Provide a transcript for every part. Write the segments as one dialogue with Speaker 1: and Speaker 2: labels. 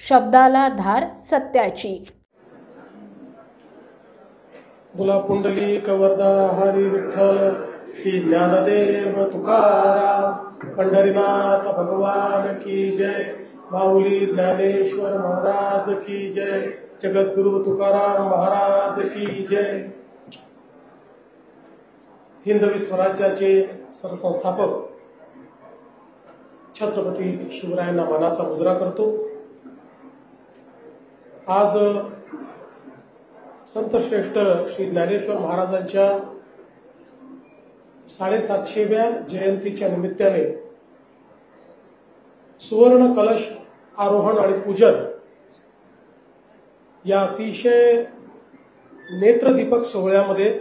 Speaker 1: शब्दाला धार सत्याची।
Speaker 2: बोला पुंडलिक वरदा हरी विठ्ठल श्री ज्ञानदेव तुकाराम पंढरीनाथ भगवान की जय। माऊली ज्ञानेश्वर महाराज की जय। जगद्गुरु तुकाराम महाराज की जय। हिंदवी स्वराज्याचे सरसंस्थापक छत्रपती शिवरायांना मानाचा मुजरा करतो। आज संत श्रेष्ठ श्री ज्ञानेश्वर महाराजांच्या 750व्या जयंतीच्या निमित्ताने सुवर्ण कलश आरोहण आणि पूजन या अतिशय नेत्रदीपक सोहळ्यामध्ये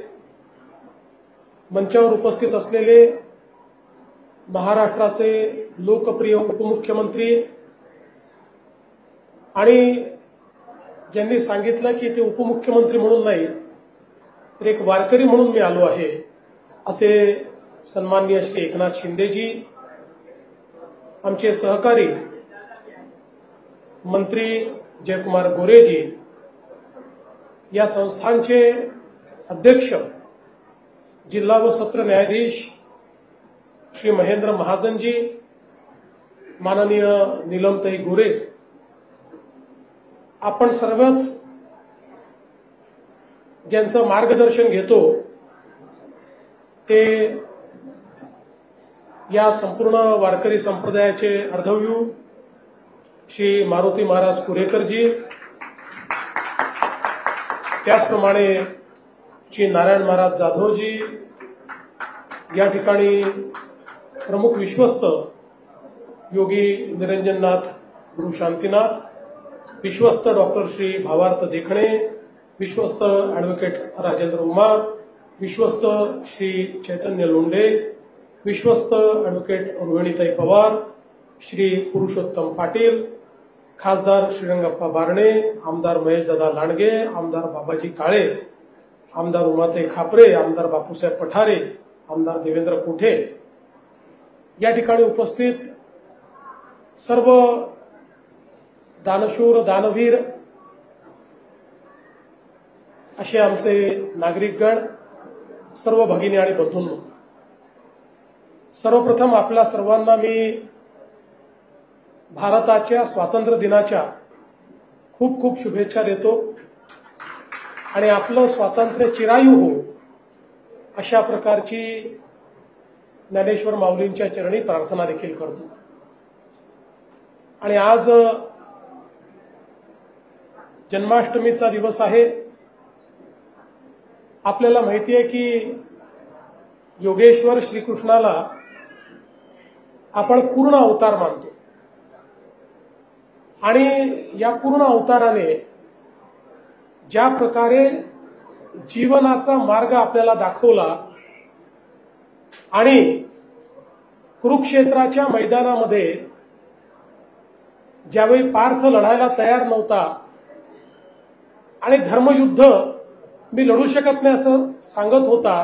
Speaker 2: मंचावर उपस्थित असलेले महाराष्ट्राचे लोकप्रिय उपमुख्यमंत्री आणि ज्यांनी सांगितलं की ते उपमुख्यमंत्री म्हणून नाही तर एक वारकरी म्हणून मी आलो आहे, असे सन्माननीय श्री एकनाथ शिंदेजी, आमचे सहकारी मंत्री जयकुमार गोरेजी, या संस्थांचे अध्यक्ष जिल्हा व सत्र न्यायाधीश श्री महेंद्र महाजनजी, माननीय नीलमताई गोरे, आपण सर्वच ज्यांचं मार्गदर्शन घेतो ते या संपूर्ण वारकरी संप्रदायाचे अर्धव्यू श्री मारुती महाराज कुरेकरजी, त्याचप्रमाणे श्री नारायण महाराज जाधवजी, या ठिकाणी प्रमुख विश्वस्त योगी निरंजननाथ गुरु शांतीनाथ, विश्वस्त डॉक्टर श्री भावार्थ देखणे, विश्वस्त ॲडव्होकेट राजेंद्र उमा, विश्वस्त श्री चैतन्य लोंढे, विश्वस्त ॲडव्होकेट रोहिणीताई पवार, श्री पुरुषोत्तम पाटील, खासदार श्रीरंगप्पा बारणे, आमदार महेशदादा लांडगे, आमदार बाबाजी काळे, आमदार उमाताई खापरे, आमदार बापूसाहेब पठारे, आमदार देवेंद्र कोठे, या ठिकाणी उपस्थित सर्व दानशूर दानवीर असे आमचे नागरिकगण, सर्व भगिनी आणि बंधूंनो, सर्वप्रथम आपल्या सर्वांना मी भारताच्या स्वातंत्र्य दिनाच्या खूप खूप शुभेच्छा देतो आणि आपलं स्वातंत्र्य चिरायू हो अशा प्रकारची ज्ञानेश्वर माऊलींच्या चरणी प्रार्थना देखील करतो। आणि आज जन्माष्टमीचा दिवस आहे। आपल्याला माहिती आहे की योगेश्वर श्रीकृष्णाला आपण पूर्ण अवतार मानतो आणि या पूर्ण अवताराने ज्या प्रकारे जीवनाचा मार्ग आपल्याला दाखवला आणि कुरुक्षेत्राच्या मैदानामध्ये ज्यावेळी पार्थ लढायला तयार नव्हता आणि धर्मयुद्ध मी लढू शकत नाही असं सांगत होता,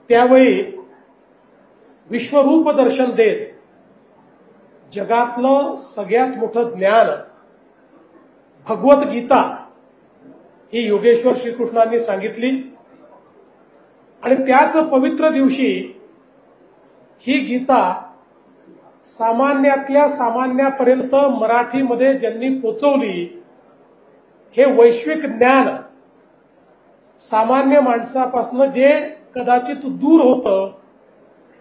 Speaker 2: त्यावेळी विश्वरूप दर्शन देत जगातलं सगळ्यात मोठं ज्ञान भगवत गीता ही योगेश्वर श्रीकृष्णांनी सांगितली आणि त्याच पवित्र दिवशी ही गीता सामान्यातल्या सामान्यापर्यंत मराठीमध्ये ज्यांनी पोचवली, हे वैश्विक ज्ञान सामान्य माणसापासून जे कदाचित दूर होतं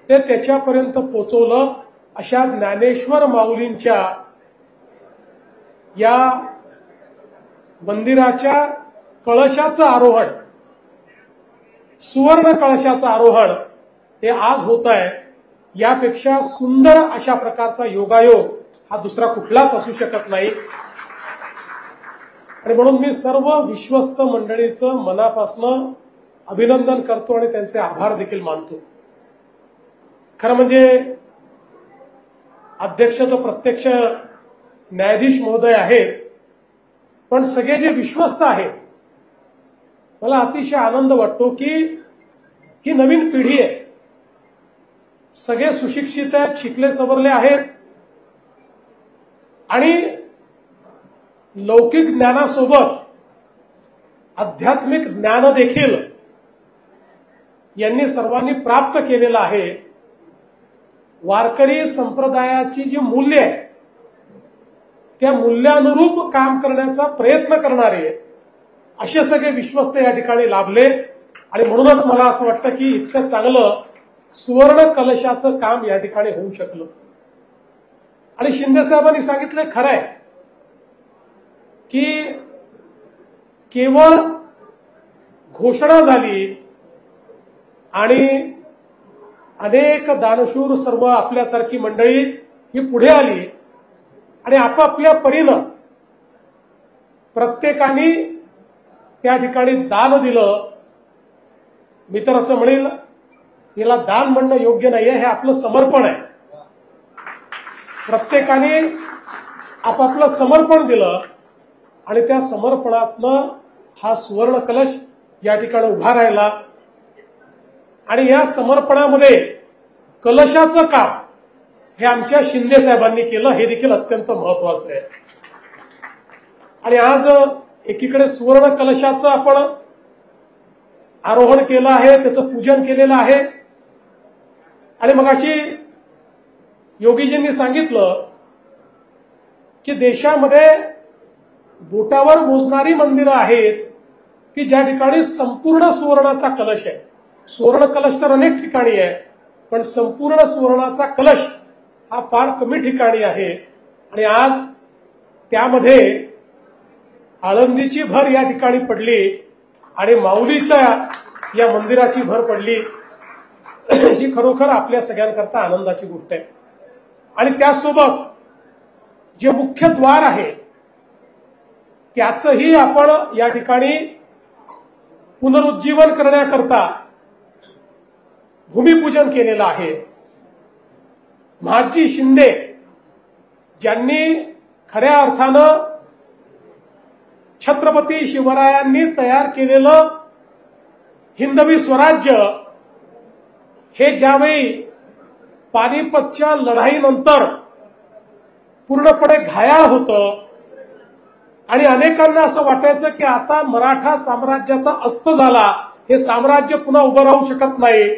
Speaker 2: ते त्याच्यापर्यंत पोचवलं, अशा ज्ञानेश्वर माऊलींच्या या मंदिराच्या कळशाचं आरोहण, सुवर्ण कळशाचं आरोहण हे आज होत आहे। यापेक्षा सुंदर अशा प्रकारचा योगायोग हा दुसरा कुठलाच असू शकत नाही आणि म्हणून मी सर्व विश्वस्त मंडळीचं मनापासून अभिनंदन करतो आणि त्यांचे आभार देखील मानतो। खरं म्हणजे अध्यक्ष तर प्रत्यक्ष न्यायाधीश महोदय आहेत, पण सगळे जे विश्वस्त आहेत, मला अतिशय आनंद वाटतो की ही नवीन पिढी आहे, सगळे सुशिक्षित आहेत, शिकले सवरले आहेत आणि लौकिक ज्ञानासोबत आध्यात्मिक ज्ञान देखील यांनी सर्वांनी प्राप्त केलेलं आहे. वारकरी संप्रदायाची जी मूल्य आहे त्या मूल्यानुरूप काम करण्याचा प्रयत्न करणारे असे सगळे विश्वस्त या ठिकाणी लाभले. आणि म्हणूनच मला असं वाटतं की इतकं चांगलं सुवर्ण कलशाचं काम या ठिकाणी होऊ शकलं. आणि शिंदे साहेबांनी सांगितलं खरं आहे की केवळ घोषणा झाली आणि अनेक दानशूर सर्व आपल्यासारखी मंडळी ही पुढे आली आणि आपापल्या परीनं प्रत्येकाने त्या ठिकाणी दान दिलं. मी तर असं म्हणेल याला दान म्हणणं योग्य नाहीये, हे आपलं समर्पण आहे. प्रत्येकाने आपापलं समर्पण दिलं आणि त्या समर्पणातनं हा सुवर्ण कलश या ठिकाणी उभा राहिला. आणि या समर्पणामध्ये कलशाचं काम हे आमच्या शिंदे साहेबांनी केलं, हे देखील अत्यंत महत्वाचं आहे. आणि आज एकीकडे सुवर्ण कलशाचं आपण आरोहण केलं आहे, त्याचं पूजन केलेलं आहे. आणि मगाशी योगीजींनी सांगितलं की देशामध्ये बोटावर मोजणारी मंदिरं आहेत की ज्या ठिकाणी संपूर्ण सुवर्णाचा कलश आहे. सुवर्ण कलश तर अनेक ठिकाणी आहे, पण संपूर्ण सुवर्णाचा कलश हा फार कमी ठिकाणी आहे. आणि आज त्यामध्ये आळंदीची भर या ठिकाणी पडली आणि माऊलीच्या या मंदिराची भर पडली. ही खरोखर आपल्या सगळ्यांकरता आनंदाची गोष्ट आहे. आणि त्यासोबत जे मुख्य द्वार आहे त्याचंही आपण या ठिकाणी पुनरुज्जीवन करण्याकरता भूमिपूजन केलेलं आहे. महाजी शिंदे ज्यांनी खऱ्या अर्थानं छत्रपती शिवरायांनी तयार केलेलं हिंदवी स्वराज्य हे ज्यावेळी पानिपतच्या लढाईनंतर पूर्णपणे घायाळ होतं आणि अनेकांना असं वाटायचं की आता मराठा साम्राज्याचा अस्त झाला, हे साम्राज्य पुन्हा उभं राहू शकत नाही.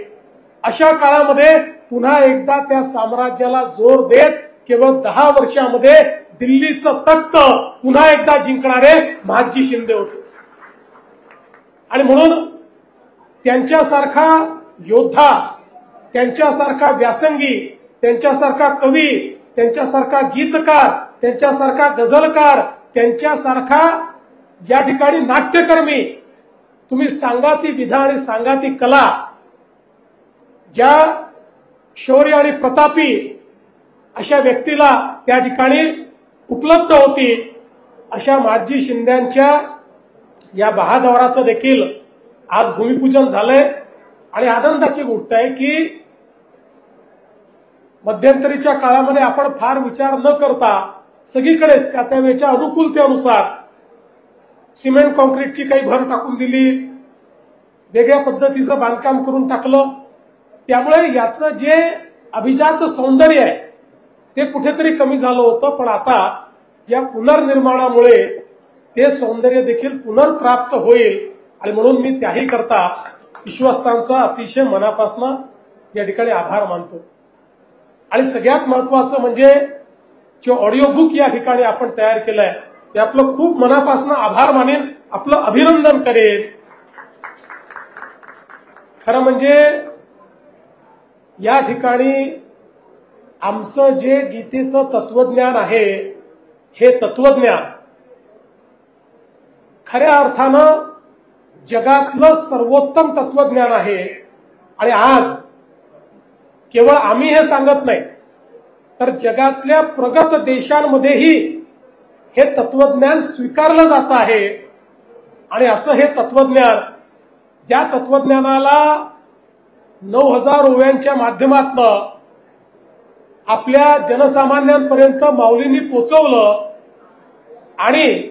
Speaker 2: अशा काळामध्ये पुन्हा एकदा त्या साम्राज्याला जोर देत केवळ 10 वर्षामध्ये दिल्लीचं तख्त पुन्हा एकदा जिंकणारे महाजी शिंदे होते. आणि म्हणून त्यांच्यासारखा योद्धा, त्यांच्यासारखा व्यासंगी, त्यांच्यासारखा कवी, त्यांच्यासारखा गीतकार, त्यांच्यासारखा गझलकार, त्यांच्यासारखा या ठिकाणी नाट्यकर्मी, तुम्ही सांगा ती विधा आणि सांगा ती कला, ज्या शौर्य आणि प्रतापी अशा व्यक्तीला त्या ठिकाणी उपलब्ध होती, अशा महाजी शिंद्यांच्या या बहादराचं देखील आज भूमिपूजन झालंय. आणि आनंदाची गोष्ट आहे की मध्यंतरीच्या काळामध्ये आपण फार विचार न करता सगळीकडेच त्या वेळच्या अनुकूलतेनुसार सिमेंट कॉन्क्रीटची काही भर टाकून दिली, वेगळ्या पद्धतीचं बांधकाम करून टाकलं. त्यामुळे याचं जे अभिजात सौंदर्य आहे ते कुठेतरी कमी झालं होतं. पण आता या पुनर्निर्माणामुळे ते सौंदर्य देखील पुनर्प्राप्त होईल. आणि म्हणून मी त्याही करता विश्वस्तांचा अतिशय मनापासून या ठिकाणी आभार मानतो. आणि सगळ्यात महत्वाचं म्हणजे जे ऑडिओ बुक या ठिकाणी आपण तयार केलंय ते आपलं खूप मनापासून आभार मानेन, आपलं अभिनंदन करेन. खरं म्हणजे या ठिकाणी आमचं जे गीतेचं तत्वज्ञान आहे, हे तत्वज्ञान खऱ्या अर्थानं जगातलं सर्वोत्तम तत्वज्ञान आहे. आणि आज केवळ आम्ही हे सांगत नाही, तर जगातल्या प्रगत देशांमध्येही हे तत्वज्ञान स्वीकारलं जात आहे. आणि असं हे तत्वज्ञान, ज्या तत्वज्ञानाला 9000 ओव्यांच्या माध्यमातून आपल्या जनसामान्यांपर्यंत माऊलींनी पोचवलं आणि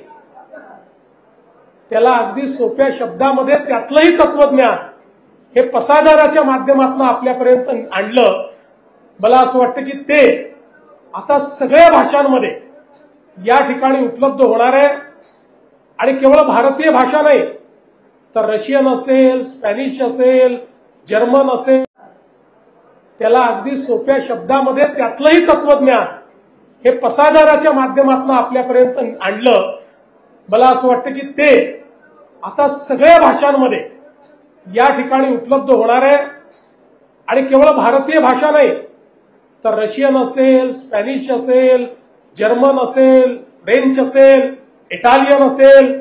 Speaker 2: त्याला अगदी सोप्या शब्दामध्ये त्यातलंही तत्वज्ञान हे पसायदानाच्या माध्यमातून आपल्यापर्यंत आणलं. मला असं वाटतं की ते आता सगळ्या भाषांमध्ये या ठिकाणी उपलब्ध होणार आहे. आणि केवळ भारतीय भाषा नाही तर रशियन असेल, स्पॅनिश असेल, जर्मन असेल, त्याला अगदी सोप्या शब्दामध्ये त्यातलंही तत्वज्ञान हे पसायदानाच्या माध्यमातून आपल्यापर्यंत आणलं. मला असं वाटतं की ते आता सगळ्या भाषांमध्ये या ठिकाणी उपलब्ध होणार आहे. आणि केवळ भारतीय भाषा नाही तर रशियन असेल, स्पॅनिश असेल, जर्मन असेल, फ्रेंच असेल, इटालियन असेल,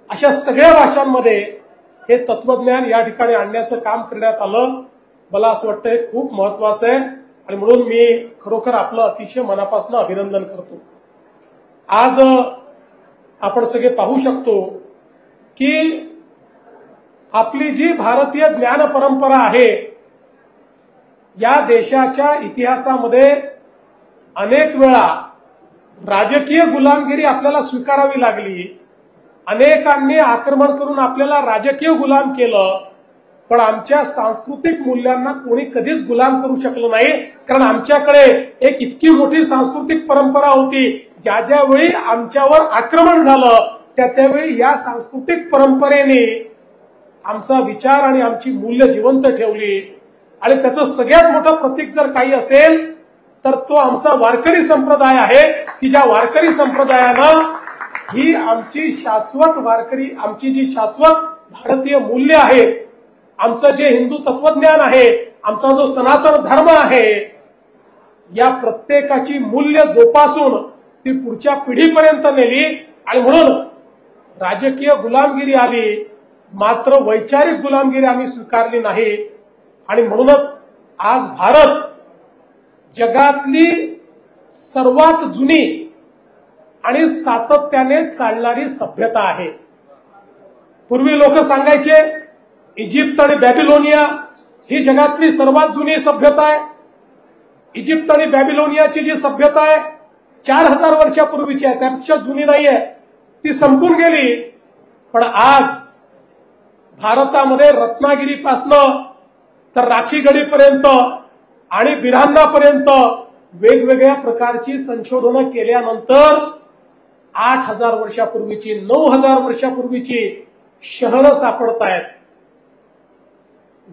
Speaker 2: अशा सगळ्या भाषांमध्ये हे तत्वज्ञान या ठिकाणी आणण्याचं काम करण्यात आलं. मला असं वाटतं हे खूप महत्वाचं आहे आणि म्हणून मी खरोखर आपलं अतिशय मनापासून अभिनंदन करतो. आज आपण सगळे पाहू शकतो की आपली जी भारतीय ज्ञान परंपरा आहे या देशाच्या इतिहासामध्ये अनेक वेळा राजकीय गुलामगिरी आपल्याला स्वीकारावी लागली. अनेकांनी आक्रमण करून आपल्याला राजकीय गुलाम केलं, पण आमच्या सांस्कृतिक मूल्यांना कोणी कधीच गुलाम करू शकलं नाही. कारण आमच्याकडे एक इतकी मोठी सांस्कृतिक परंपरा होती. ज्या ज्यावेळी आमच्यावर आक्रमण झालं त्यावेळी या सांस्कृतिक परंपरेने आमचा विचार आणि आमची मूल्य जिवंत ठेवली. आणि त्याचं सगळ्यात मोठं प्रतीक जर काही असेल तर तो आमचा वारकरी संप्रदाय आहे की ज्या वारकरी संप्रदायानं ही आमची शाश्वत वारकरी, आमची जी शाश्वत भारतीय मूल्य आहेत, आमचं जे हिंदू तत्वज्ञान आहे, आमचा जो सनातन धर्म आहे, या प्रत्येकाची मूल्य जोपासून ती पुढच्या पिढीपर्यंत नेली. आणि म्हणून राजकीय गुलामगिरी आली मात्र वैचारिक गुलामगिरी आम्ही स्वीकारली नाही. आणि म्हणूनच आज भारत जगातली सर्वात जुनी आणि सातत्याने चालणारी सभ्यता आहे. पूर्वी लोक सांगायचे इजिप्त आणि बॅबिलोनिया ही जगातली सर्वात जुनी सभ्यता आहे. इजिप्त आणि बॅबिलोनियाची जी सभ्यता आहे 4000 वर्षापूर्वीची आहे, त्यापेक्षा जुनी नाहीये, ती संपून गेली. पण आज भारतामध्ये रत्नागिरीपासनं तर राखीगडीपर्यंत आणि बिरांनापर्यंत वेगवेगळ्या प्रकारची संशोधनं केल्यानंतर 8000 वर्षापूर्वीची, 9000 वर्षापूर्वीची शहरं सापडत आहेत.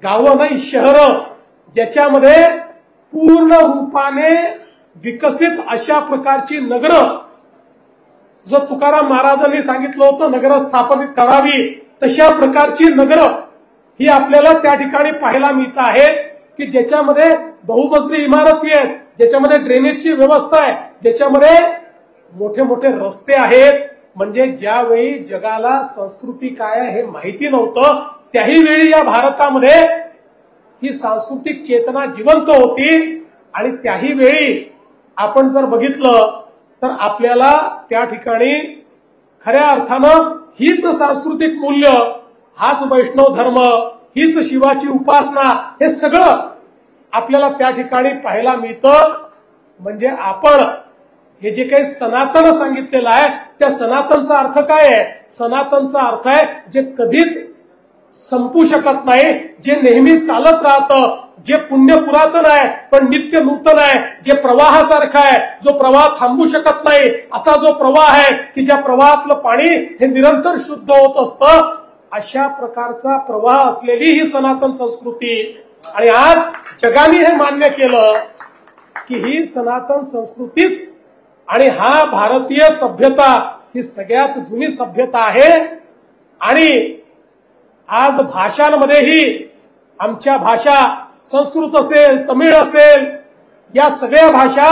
Speaker 2: गावं नाही, शहरं, ज्याच्यामध्ये पूर्ण रूपाने विकसित अशा प्रकारची नगरं, जो तुकाराम महाराजांनी सांगितलं होतं नगरं स्थापनित करावी, तशा प्रकारची नगरं ही आपल्याला त्या ठिकाणी पाहायला मिळत आहेत की ज्याच्यामध्ये बहुमजली इमारती आहेत, ज्याच्यामध्ये ड्रेनेजची व्यवस्था आहे, ज्याच्यामध्ये मोठे मोठे रस्ते आहेत. म्हणजे ज्यावेळी जगाला संस्कृती काय आहे हे माहिती नव्हतं त्याही वेळी या भारतामध्ये ही सांस्कृतिक चेतना जिवंत होती. आणि त्याही वेळी आपण जर बघितलं तर आपल्याला त्या ठिकाणी खऱ्या अर्थानं हीच सांस्कृतिक मूल्य, हाच वैष्णव धर्म, हीच शिवाची उपासना, हे सगळं आपल्याला त्या ठिकाणी पाहायला मिळतं. म्हणजे आपण हे जे काही सनातन सांगितलेलं आहे त्या सनातनचा अर्थ काय आहे? सनातनचा अर्थ आहे जे कधीच संपू शकत नाही, जे नेहमी चालत राहतं, जे पुण्य पुरातन आहे पण नित्य नूतन आहे, जे प्रवाहासारखं आहे, जो प्रवाह थांबू शकत नाही, असा जो प्रवाह आहे की ज्या प्रवाहातलं पाणी हे निरंतर शुद्ध होत असतं, अशा प्रकारचा प्रवाह असलेली ही सनातन संस्कृती. आणि आज जगाने हे मान्य केलं की ही सनातन संस्कृतीच आणि हा भारतीय सभ्यता ही सगळ्यात जुनी सभ्यता आहे. आणि आज भाषांमध्येही आमच्या भाषा, संस्कृत असेल, तमिळ असेल, या सगळ्या भाषा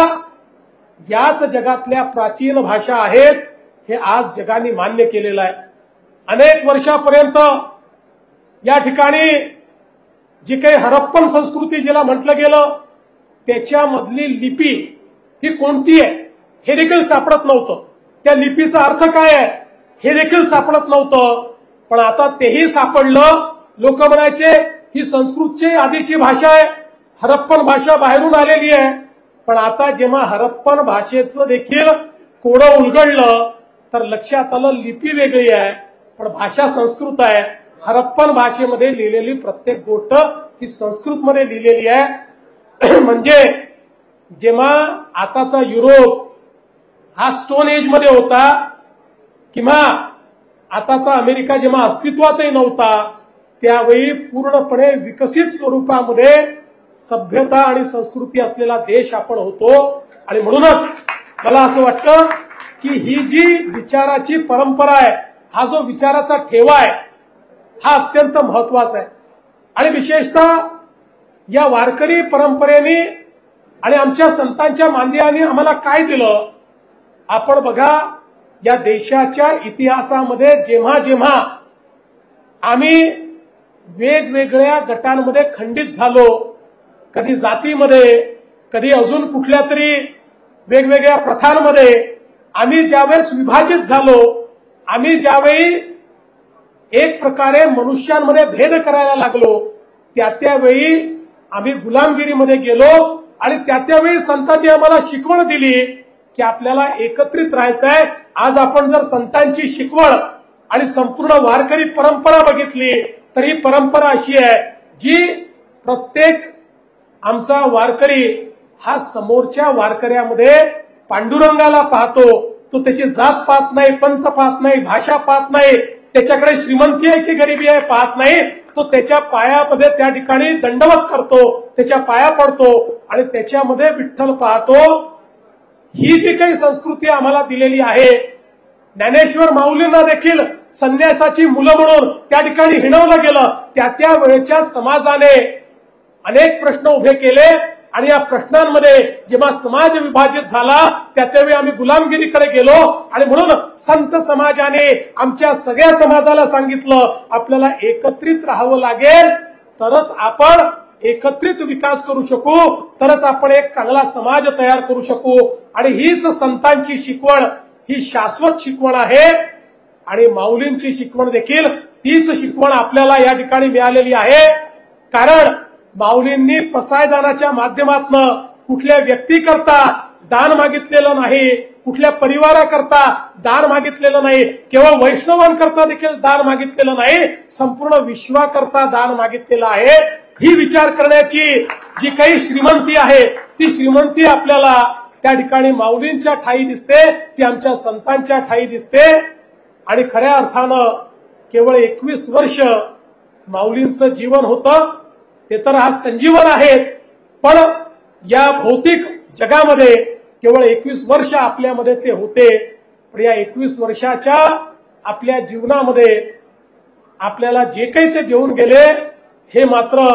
Speaker 2: याच जगातल्या प्राचीन भाषा आहेत, हे आज जगाने मान्य केलेलं आहे. अनेक वर्षापर्यंत या ठिकाणी जी काही हरप्पन संस्कृती जिला म्हटलं गेलं त्याच्यामधली लिपी ही कोणती आहे हे देखील सापडत नव्हतं. त्या लिपीचा अर्थ काय आहे हे देखील सापडत नव्हतं. पण आता तेही सापडलं. लोक म्हणायचे ही संस्कृतची आधीची भाषा आहे, हरप्पन भाषा बाहेरून आलेली आहे. पण आता जेव्हा हरप्पन भाषेचं देखील कोडं उलगडलं तर लक्षात आलं लिपी वेगळी आहे पण भाषा संस्कृत आहे. हरप्पन भाषेमध्ये लिहिलेली प्रत्येक गोष्ट ही संस्कृतमध्ये लिहिलेली आहे. म्हणजे जेव्हा आताचा युरोप हा स्टोन एज मध्ये होता किंवा आताचा अमेरिका जेव्हा अस्तित्वातही नव्हता त्यावेळी पूर्णपणे विकसित स्वरूपामध्ये सभ्यता आणि संस्कृती असलेला देश आपण होतो. आणि म्हणूनच मला असं वाटतं की ही जी विचाराची परंपरा आहे, हा जो विचाराचा ठेवा आहे, हा अत्यंत महत्वाचा आहे. आणि विशेषतः या वारकरी परंपरेने आणि आमच्या संतांच्या मांदियाने आम्हाला काय दिलं, आपण बघा या देशाच्या इतिहासामध्ये जेव्हा जेव्हा आम्ही वेगवेगळ्या गटांमध्ये खंडित झालो, कधी जातीमध्ये, कधी अजून कुठल्या तरी वेगवेगळ्या प्रथांमध्ये आम्ही ज्यावेळेस विभाजित झालो, आम्ही ज्यावेळी एक प्रकारे मनुष्यांमध्ये भेद करायला लागलो, त्यावेळी आम्ही गुलामगिरीमध्ये गेलो. आणि त्यावेळी संतांनी आम्हाला शिकवण दिली की आपल्याला एकत्रित राहायचं आहे. आज आपण जर संतांची शिकवण आणि संपूर्ण वारकरी परंपरा बघितली तर ही परंपरा अशी आहे जी प्रत्येक आमचा वारकरी हा समोरच्या वारकऱ्यामध्ये पांडुरंगाला पाहतो. तो त्याची जात पाहत नाही, पंथ पाहत नाही, भाषा पाहत नाही, त्याच्याकडे श्रीमंती आहे की गरिबी आहे पाहत नाही. तो त्याच्या पायामध्ये त्या ठिकाणी दंडवत करतो, त्याच्या पाया पडतो आणि त्याच्यामध्ये विठ्ठल पाहतो. ही जी काही संस्कृती आम्हाला दिलेली आहे, ज्ञानेश्वर माऊलींना देखील संन्यासाची मुलं म्हणून त्या ठिकाणी हिणवलं गेलं. त्या वेळेच्या समाजाने अनेक प्रश्न उभे केले आणि या प्रश्नांमध्ये जेव्हा समाज विभाजित झाला त्यावेळी आम्ही गुलामगिरीकडे गेलो. आणि म्हणून संत समाजाने आमच्या सगळ्या समाजाला सांगितलं आपल्याला एकत्रित राहावं लागेल, तरच आपण एकत्रित विकास करू शकू, तरच आपण एक चांगला समाज तयार करू शकू. आणि हीच संतांची शिकवण, ही शाश्वत शिकवण आहे. आणि माऊलींची शिकवण देखील तीच शिकवण आपल्याला या ठिकाणी मिळालेली आहे. कारण माऊलींनी पसायदानाच्या माध्यमातून कुठल्या व्यक्तीकरता दान मागितलेलं नाही, कुठल्या परिवाराकरता दान मागितलेलं नाही, केवळ वैष्णवांकरता देखील दान मागितलेलं नाही, संपूर्ण विश्वाकरता दान मागितलेलं आहे. ही विचार करण्याची जी काही श्रीमंती आहे ती श्रीमंती आपल्याला त्या ठिकाणी माऊलींच्या ठायी दिसते, ती आमच्या संतांच्या ठायी दिसते. आणि खऱ्या अर्थानं केवळ 21 वर्ष माऊलींचं जीवन होतं, ते तर आज संजीवन आहेत. पण या भौतिक जगामध्ये केवळ 21 वर्ष आपल्यामध्ये ते होते. पण या 21 वर्षाच्या आपल्या जीवनामध्ये आपल्याला जे काही ते देऊन गेले, हे मात्र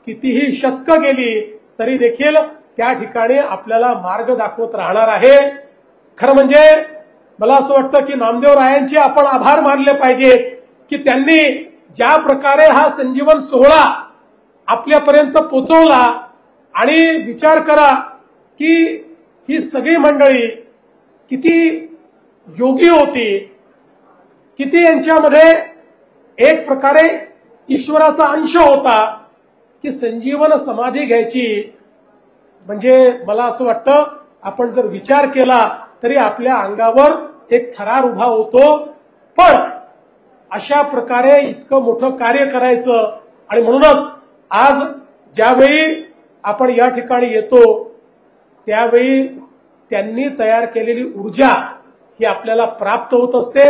Speaker 2: कितीही शतकं गेली तरी देखील त्या ठिकाणी आपल्याला मार्ग दाखवत राहणार आहे. खरं म्हणजे मला असं वाटतं की नामदेवरायांचे आपण आभार मानले पाहिजेत की त्यांनी ज्या प्रकारे हा संजीवन सोहळा आपल्यापर्यंत पोहोचवला. आणि विचार करा की ही सगळी मंडळी किती योगी होती, किती यांच्यामध्ये एक प्रकारे ईश्वराचा अंश होता की संजीवन समाधी घ्यायची. म्हणजे मला असं वाटतं आपण जर विचार केला तरी आपल्या अंगावर एक थरार उभा होतो. पण अशा प्रकारे इतकं मोठं कार्य करायचं. आणि म्हणूनच आज ज्यावेळी आपण या ठिकाणी येतो त्यावेळी त्यांनी तयार केलेली ऊर्जा ही आपल्याला प्राप्त होत असते.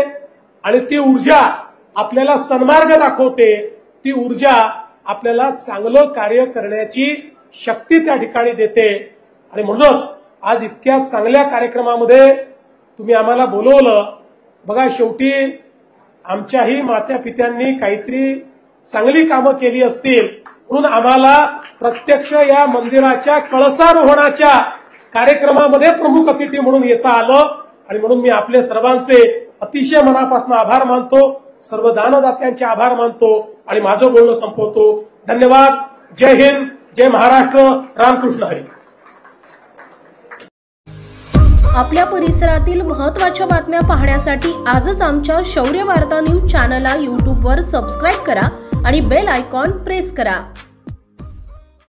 Speaker 2: आणि ती ऊर्जा आपल्याला सन्मार्ग दाखवते, ती ऊर्जा आपल्याला चांगलं कार्य करण्याची शक्ती त्या ठिकाणी देते. आणि म्हणूनच आज इतक्या चांगल्या कार्यक्रमामध्ये तुम्ही आम्हाला बोलवलं. बघा, शेवटी आमच्याही मात्या पित्यांनी काहीतरी चांगली कामं केली असतील म्हणून आम्हाला प्रत्यक्ष या मंदिराच्या कळसारोहणाच्या कार्यक्रमामध्ये प्रमुख अतिथी म्हणून येता आलं. आणि म्हणून मी आपले सर्वांचे अतिशय मनापासून आभार मानतो, सर्व दानदात्यांचे आभार मानतो आणि माझं बोलणं संपवतो. धन्यवाद. जय हिंद, जय महाराष्ट्र, रामकृष्ण हरी.
Speaker 1: आपल्या परिसरातील महत्त्वाच्या बातम्या पाहण्यासाठी आजच आमच्या शौर्य वार्ता न्यूज चॅनलला YouTube वर सबस्क्राईब करा आणि बेल आयकॉन प्रेस करा.